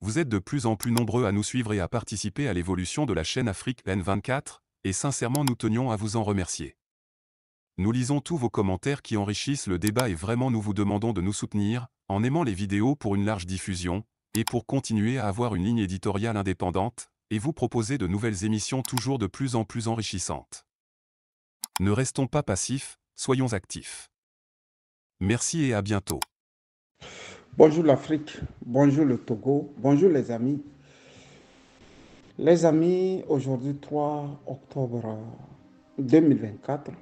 Vous êtes de plus en plus nombreux à nous suivre et à participer à l'évolution de la chaîne Afrique N24, et sincèrement nous tenions à vous en remercier. Nous lisons tous vos commentaires qui enrichissent le débat et vraiment nous vous demandons de nous soutenir, en aimant les vidéos pour une large diffusion, et pour continuer à avoir une ligne éditoriale indépendante, et vous proposer de nouvelles émissions toujours de plus en plus enrichissantes. Ne restons pas passifs, soyons actifs. Merci et à bientôt. Bonjour l'Afrique, bonjour le Togo, bonjour les amis. Les amis, aujourd'hui 3 octobre 2024,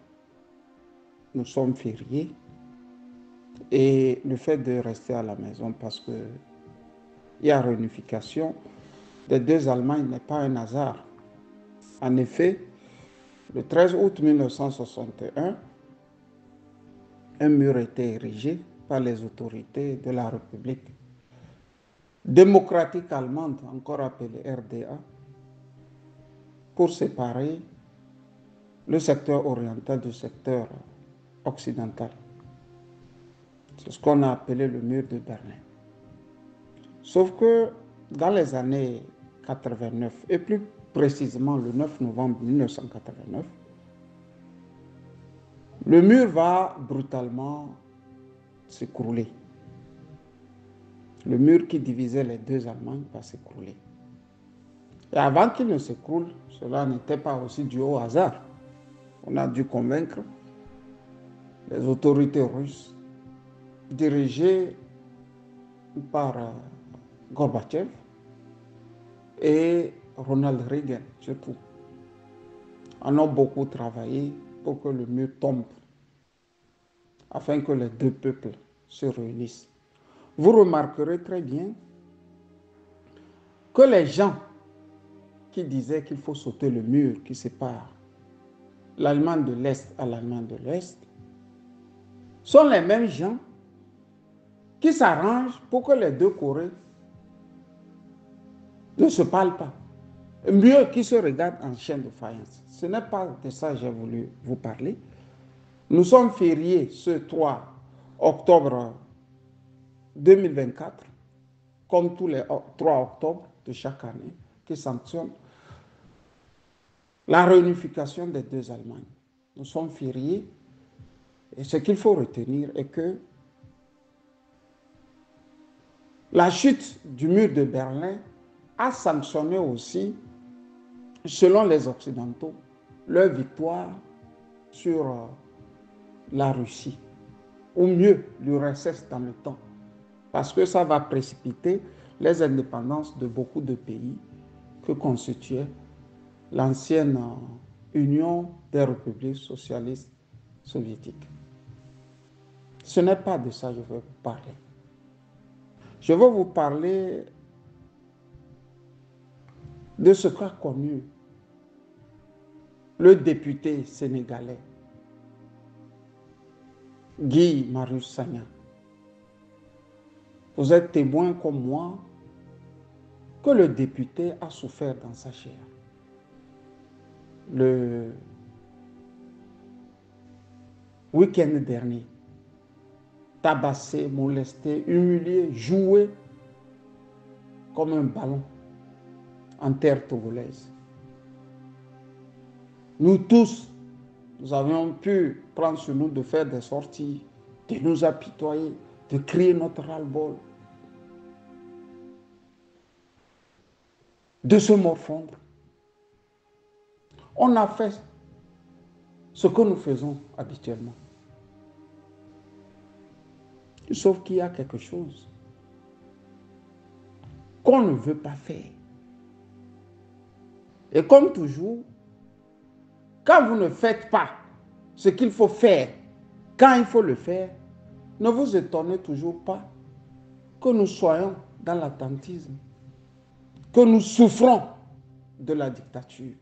nous sommes fériés et le fait de rester à la maison parce que il y a réunification des deux Allemagnes n'est pas un hasard. En effet, le 13 août 1961, un mur était érigé par les autorités de la République démocratique allemande, encore appelée RDA, pour séparer le secteur oriental du secteur occidental. C'est ce qu'on a appelé le mur de Berlin. Sauf que dans les années 89, et plus précisément le 9 novembre 1989, le mur va brutalement s'écrouler. Le mur qui divisait les deux Allemagnes va s'écrouler. Et avant qu'il ne s'écroule, cela n'était pas aussi dû au hasard. On a dû convaincre les autorités russes dirigées par Gorbatchev et Ronald Reagan surtout, en ont beaucoup travaillé pour que le mur tombe, afin que les deux peuples se réunissent. Vous remarquerez très bien que les gens qui disaient qu'il faut sauter le mur qui sépare l'Allemagne de l'Est à l'Allemagne de l'Ouest sont les mêmes gens qui s'arrangent pour que les deux Corées ne se parlent pas. Mieux qu'ils se regardent en chien de faïence. Ce n'est pas de ça que j'ai voulu vous parler. Nous sommes fériés ce 3 octobre 2024, comme tous les 3 octobre de chaque année, qui sanctionnent la réunification des deux Allemagnes. Nous sommes fériés et ce qu'il faut retenir est que la chute du mur de Berlin a sanctionné aussi, selon les Occidentaux, leur victoire sur la Russie, ou mieux l'URSS dans le temps, parce que ça va précipiter les indépendances de beaucoup de pays que constituait l'ancienne Union des républiques socialistes soviétiques. Ce n'est pas de ça que je veux vous parler. Je veux vous parler de ce qu'a connu le député sénégalais Guy Marius Sagna. Vous êtes témoin comme moi que le député a souffert dans sa chair. Le week-end dernier, tabassé, molesté, humilié, joué comme un ballon en terre togolaise. Nous tous, nous avions pu prendre sur nous de faire des sorties, de nous apitoyer, de crier notre ras-le-bol, de se morfondre. On a fait ce que nous faisons habituellement. Sauf qu'il y a quelque chose qu'on ne veut pas faire. Et comme toujours, quand vous ne faites pas ce qu'il faut faire, quand il faut le faire, ne vous étonnez toujours pas que nous soyons dans l'attentisme, que nous souffrons de la dictature.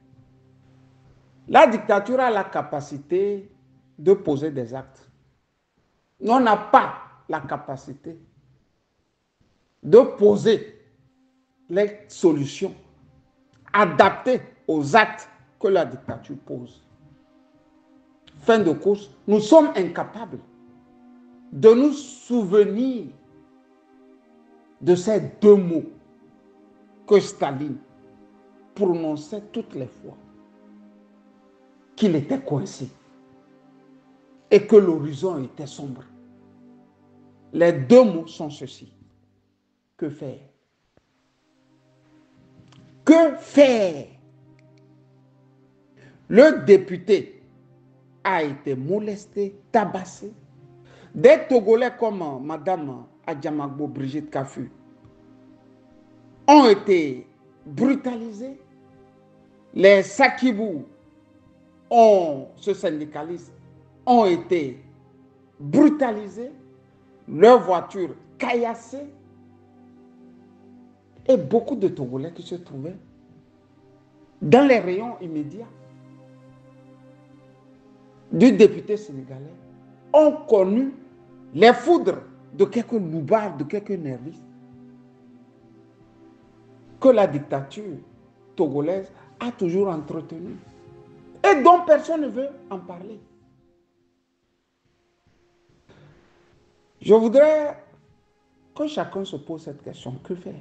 La dictature a la capacité de poser des actes. Mais on n'a pas la capacité de poser les solutions adaptées aux actes que la dictature pose. Fin de course, nous sommes incapables de nous souvenir de ces deux mots que Staline prononçait toutes les fois qu'il était coincé et que l'horizon était sombre. Les deux mots sont ceux-ci. Que faire? Que faire? Le député a été molesté, tabassé. Des Togolais comme Madame Adjamagbo Brigitte Kafu ont été brutalisés. Les Sakibou, ce syndicalistes, ont été brutalisés. Leurs voitures caillassées. Et beaucoup de Togolais qui se trouvaient dans les rayons immédiats du député sénégalais ont connu les foudres de quelques loubards, de quelques nervistes que la dictature togolaise a toujours entretenu et dont personne ne veut en parler. Je voudrais que chacun se pose cette question, que faire?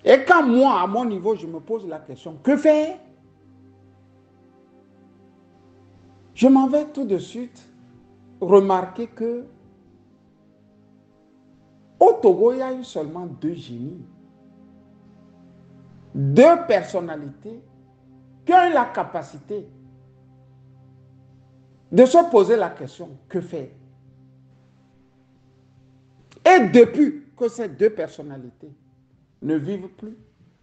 Et quand moi, à mon niveau, je me pose la question, que faire? Je m'en vais tout de suite remarquer que au Togo, il y a eu seulement deux génies, deux personnalités qui ont eu la capacité de se poser la question, que faire? Et depuis que ces deux personnalités ne vivent plus,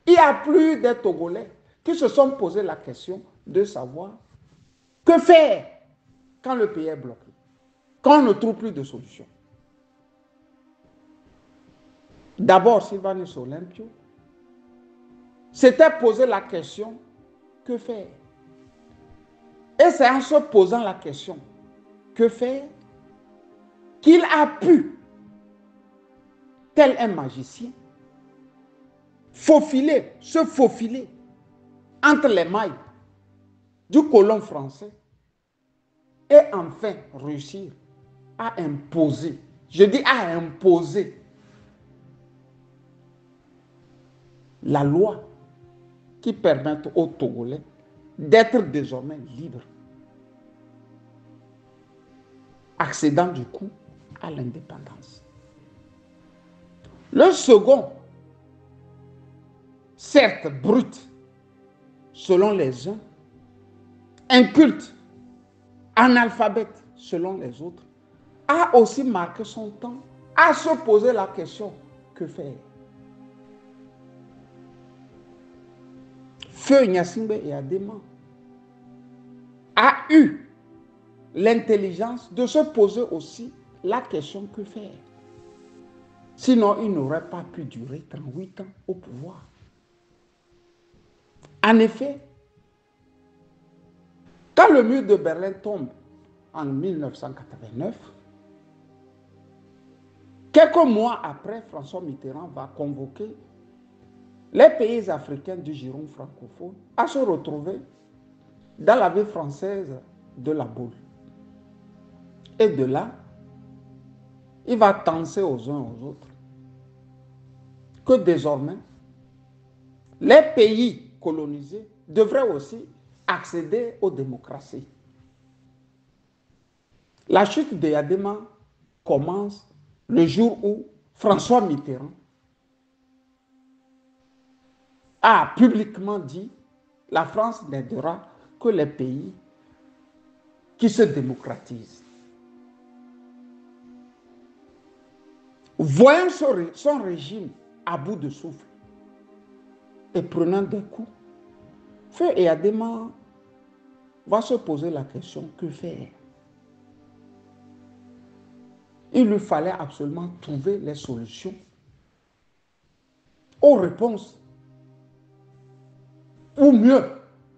il n'y a plus des Togolais qui se sont posé la question de savoir que faire quand le pays est bloqué, quand on ne trouve plus de solution. D'abord, Sylvanus Olympio s'était posé la question, que faire? Et c'est en se posant la question, que faire, qu'il a pu, tel un magicien, se faufiler entre les mailles du colon français et enfin réussir à imposer, je dis à imposer, la loi qui permette aux Togolais d'être désormais libres, accédant du coup à l'indépendance. Le second, certes brut, selon les uns, inculte, analphabète, selon les autres, a aussi marqué son temps à se poser la question, que faire? Feu Gnassingbé et Adema a eu l'intelligence de se poser aussi la question, que faire? Sinon, il n'aurait pas pu durer 38 ans au pouvoir. En effet, quand le mur de Berlin tombe en 1989, quelques mois après, François Mitterrand va convoquer les pays africains du giron francophone à se retrouver dans la ville française de la Boule. Et de là, il va tenser aux uns aux autres que désormais, les pays colonisés devraient aussi accéder aux démocraties. La chute de Yadema commence le jour où François Mitterrand a publiquement dit « La France n'aidera que les pays qui se démocratisent ». Voyant son régime à bout de souffle et prenant des coups, Feu et Adema va se poser la question, que faire? Il lui fallait absolument trouver les solutions aux réponses, ou mieux,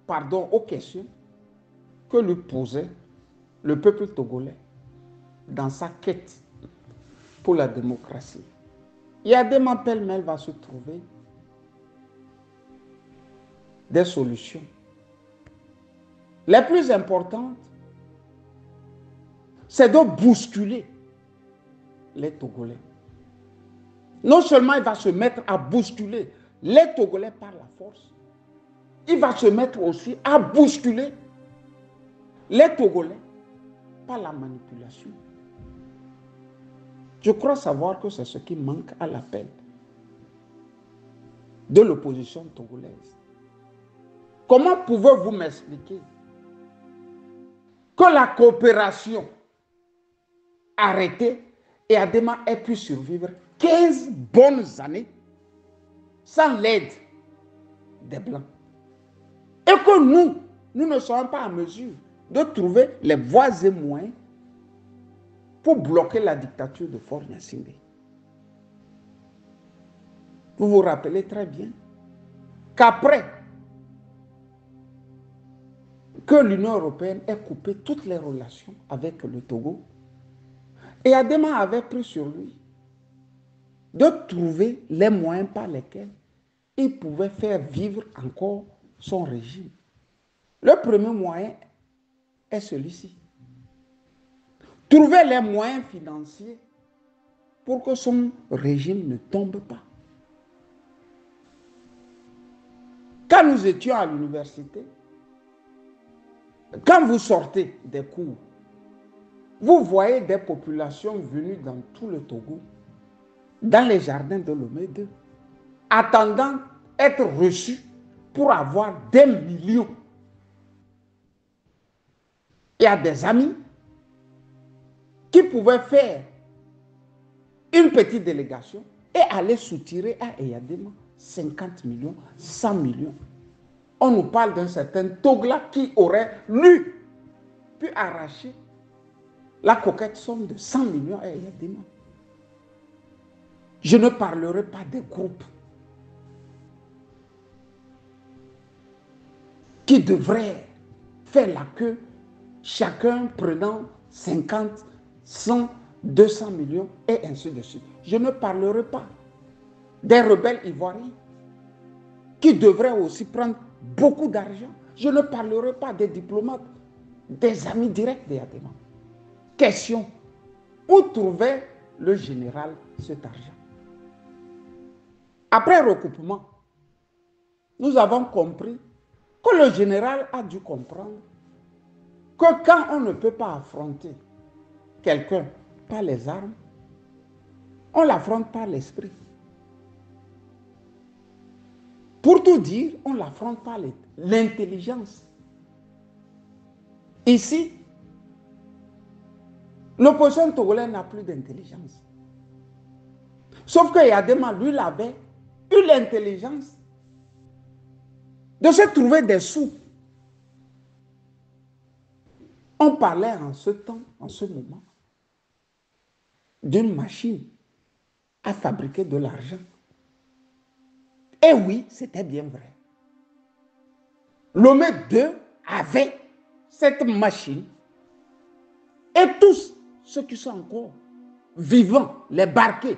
pardon, aux questions que lui posait le peuple togolais dans sa quête pour la démocratie. Yadema pêle-mêle va se trouver des solutions. Les plus importantes, c'est de bousculer les Togolais. Non seulement il va se mettre à bousculer les Togolais par la force. Il va se mettre aussi à bousculer les Togolais par la manipulation. Je crois savoir que c'est ce qui manque à l'appel de l'opposition togolaise. Comment pouvez-vous m'expliquer que la coopération arrêtée et Adema ait pu survivre 15 bonnes années sans l'aide des Blancs? Et que nous ne sommes pas en mesure de trouver les voies et moyens pour bloquer la dictature de Faure Gnassingbé. Vous vous rappelez très bien qu'après que l'Union européenne ait coupé toutes les relations avec le Togo, et Adema avait pris sur lui de trouver les moyens par lesquels il pouvait faire vivre encore son régime. Le premier moyen est celui-ci. Trouver les moyens financiers pour que son régime ne tombe pas. Quand nous étions à l'université, quand vous sortez des cours, vous voyez des populations venues dans tout le Togo, dans les jardins de Lomé 2, attendant être reçues pour avoir des millions. Il y a des amis qui pouvaient faire une petite délégation et aller soutirer à Eyadema 50 millions, 100 millions. On nous parle d'un certain Togla qui aurait, lui, pu arracher la coquette somme de 100 millions à Eyadema. Je ne parlerai pas des groupes qui devraient faire la queue, chacun prenant 50, 100, 200 millions et ainsi de suite. Je ne parlerai pas des rebelles ivoiriens qui devraient aussi prendre beaucoup d'argent. Je ne parlerai pas des diplomates, des amis directs d'Eyadema. Question, où trouvait le général cet argent? Après recoupement, nous avons compris que le général a dû comprendre que quand on ne peut pas affronter quelqu'un par les armes, on l'affronte par l'esprit. Pour tout dire, on l'affronte par l'intelligence. Ici, l'opposition togolaise n'a plus d'intelligence. Sauf que Eyadema, lui, il avait eu l'intelligence de se trouver des sous. On parlait en ce temps, en ce moment, d'une machine à fabriquer de l'argent. Et oui, c'était bien vrai. Lomé 2 avait cette machine et tous ceux qui sont encore vivants, les barquets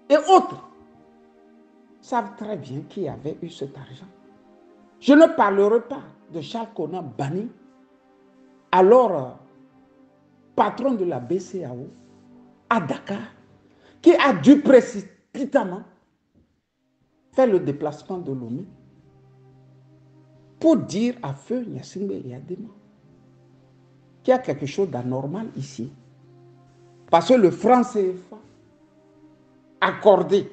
et autres, savent très bien qui avait eu cet argent. Je ne parlerai pas de Charles Konan Bani, alors patron de la BCAO à Dakar, qui a dû précipitamment faire le déplacement de Lomé pour dire à Feu Gnassingbé et Adema qu'il y a quelque chose d'anormal ici. Parce que le franc CFA accordé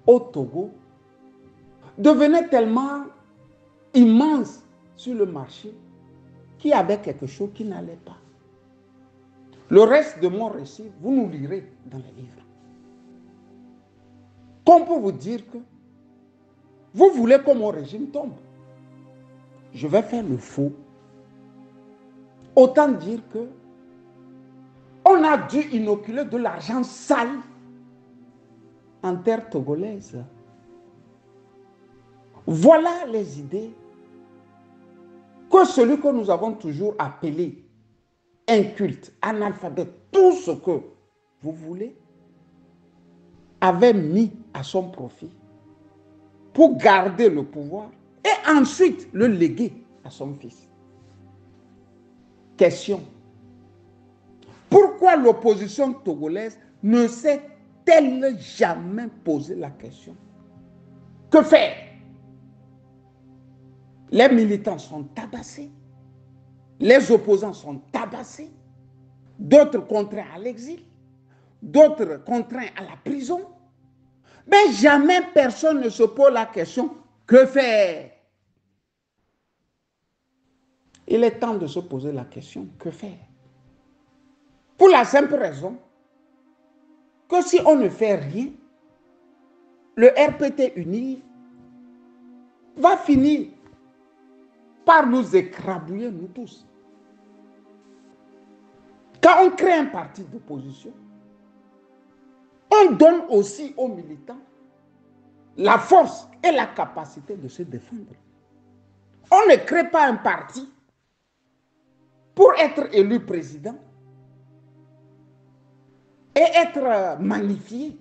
au Togo devenait tellement immense sur le marché qu'il y avait quelque chose qui n'allait pas. Le reste de mon récit, vous nous lirez dans les livres. Comme pour vous dire que vous voulez que mon régime tombe. Je vais faire le faux. Autant dire que on a dû inoculer de l'argent sale en terre togolaise. Voilà les idées que celui que nous avons toujours appelé inculte, analphabète, tout ce que vous voulez, avait mis à son profit pour garder le pouvoir et ensuite le léguer à son fils. Question. Pourquoi l'opposition togolaise ne s'est n'ont-elles jamais posé la question? Que faire? Les militants sont tabassés, les opposants sont tabassés, d'autres contraints à l'exil, d'autres contraints à la prison. Mais jamais personne ne se pose la question, que faire? Il est temps de se poser la question, que faire? Pour la simple raison que si on ne fait rien, le RPT uni va finir par nous écrabouiller, nous tous. Quand on crée un parti d'opposition, on donne aussi aux militants la force et la capacité de se défendre. On ne crée pas un parti pour être élu président et être magnifié,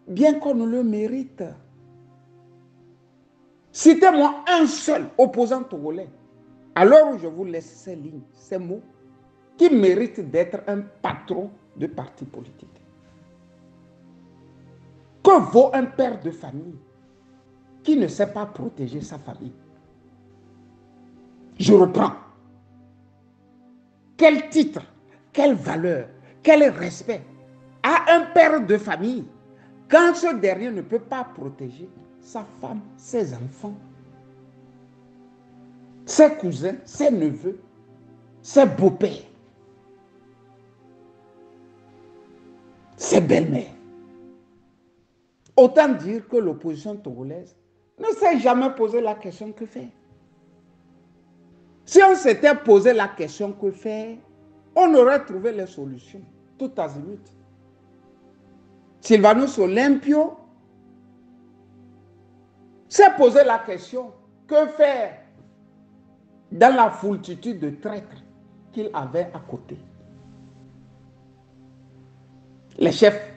bien qu'on le mérite. Citez-moi un seul opposant togolais, à l'heure où je vous laisse ces lignes, ces mots, qui mérite d'être un patron de parti politique. Que vaut un père de famille qui ne sait pas protéger sa famille? Je reprends. Quel titre, quelle valeur, quel respect a un père de famille quand ce dernier ne peut pas protéger sa femme, ses enfants, ses cousins, ses neveux, ses beaux-pères, ses belles-mères? Autant dire que l'opposition togolaise ne s'est jamais posé la question que faire. Si on s'était posé la question que faire, on aurait trouvé les solutions, tout azimut. Sylvanus Olympio s'est posé la question, que faire dans la foultitude de traîtres qu'il avait à côté? Les chefs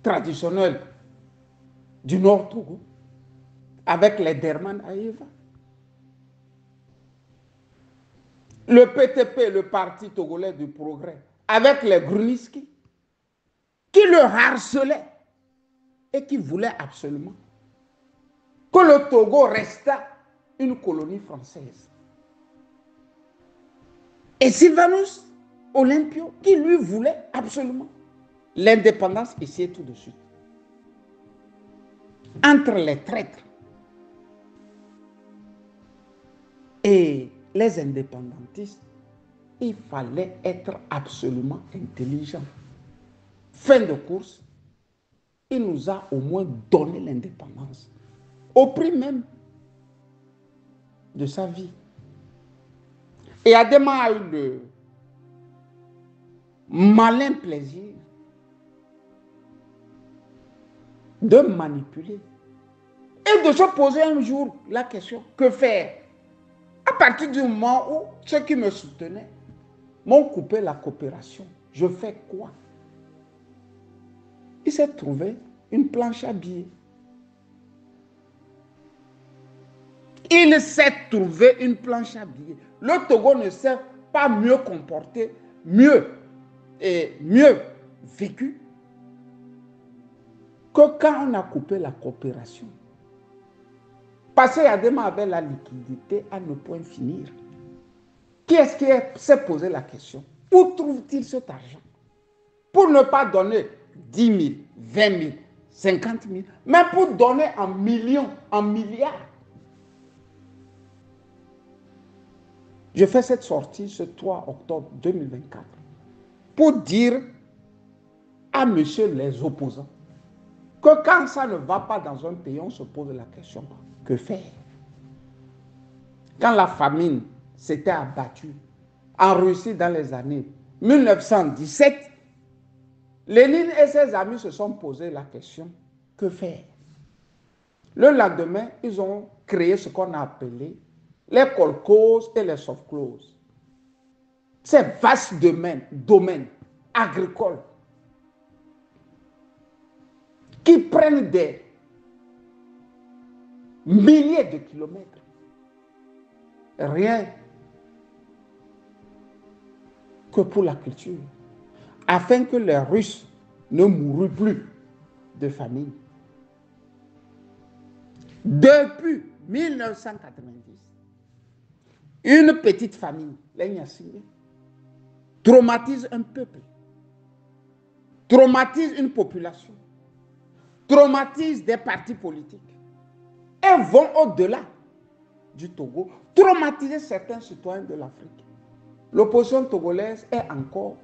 traditionnels du Nord Togo, avec les Derman Aïva, le PTP, le Parti Togolais du Progrès, avec les Gruniski, qui le harcelaient et qui voulaient absolument que le Togo restât une colonie française. Et Sylvanus Olympio, qui lui voulait absolument l'indépendance ici et tout de suite. Entre les traîtres et les indépendantistes, il fallait être absolument intelligent. Fin de course, il nous a au moins donné l'indépendance, au prix même de sa vie. Et Adema a eu le malin plaisir de manipuler et de se poser un jour la question, que faire? À partir du moment où ceux qui me soutenaient m'ont coupé la coopération, je fais quoi? Il s'est trouvé une planche à billets. Il s'est trouvé une planche à billets. Le Togo ne s'est pas mieux comporté, mieux vécu que quand on a coupé la coopération. Parce qu'Adema avait la liquidité à ne point finir. Qui est-ce qui s'est posé la question? Où trouve-t-il cet argent? Pour ne pas donner 10 000, 20 000, 50 000, mais pour donner en millions, en milliards. Je fais cette sortie ce 3 octobre 2024 pour dire à messieurs les opposants que quand ça ne va pas dans un pays, on se pose la question, que faire? Quand la famine s'était abattue en Russie dans les années 1917, Lénine et ses amis se sont posé la question, que faire? Le lendemain, ils ont créé ce qu'on a appelé les kolkhozes et les sovkhozes. Ces vastes domaines agricoles qui prennent des milliers de kilomètres. Rien que pour la culture. Afin que les Russes ne mourut plus de famine. Depuis 1990, une petite famine, les Nyassingé, traumatise un peuple, traumatise une population, traumatise des partis politiques et vont au-delà du Togo, traumatiser certains citoyens de l'Afrique. L'opposition togolaise est encore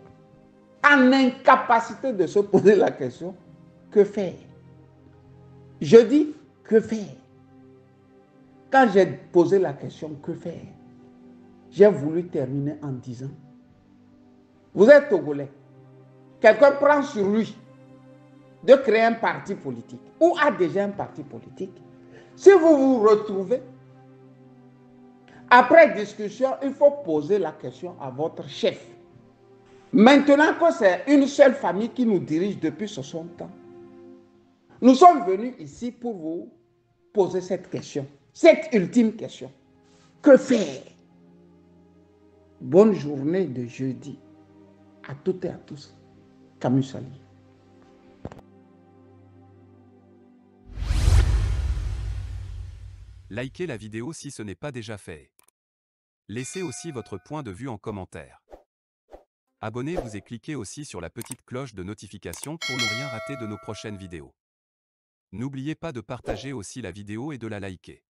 en incapacité de se poser la question, que faire? Je dis, que faire? Quand j'ai posé la question, que faire? J'ai voulu terminer en disant, vous êtes Togolais, quelqu'un prend sur lui de créer un parti politique ou a déjà un parti politique. Si vous vous retrouvez, après discussion, il faut poser la question à votre chef. Maintenant que c'est une seule famille qui nous dirige depuis 60 ans, nous sommes venus ici pour vous poser cette question, cette ultime question. Que faire? Bonne journée de jeudi à toutes et à tous. Camus Sali. Likez la vidéo si ce n'est pas déjà fait. Laissez aussi votre point de vue en commentaire. Abonnez-vous et cliquez aussi sur la petite cloche de notification pour ne rien rater de nos prochaines vidéos. N'oubliez pas de partager aussi la vidéo et de la liker.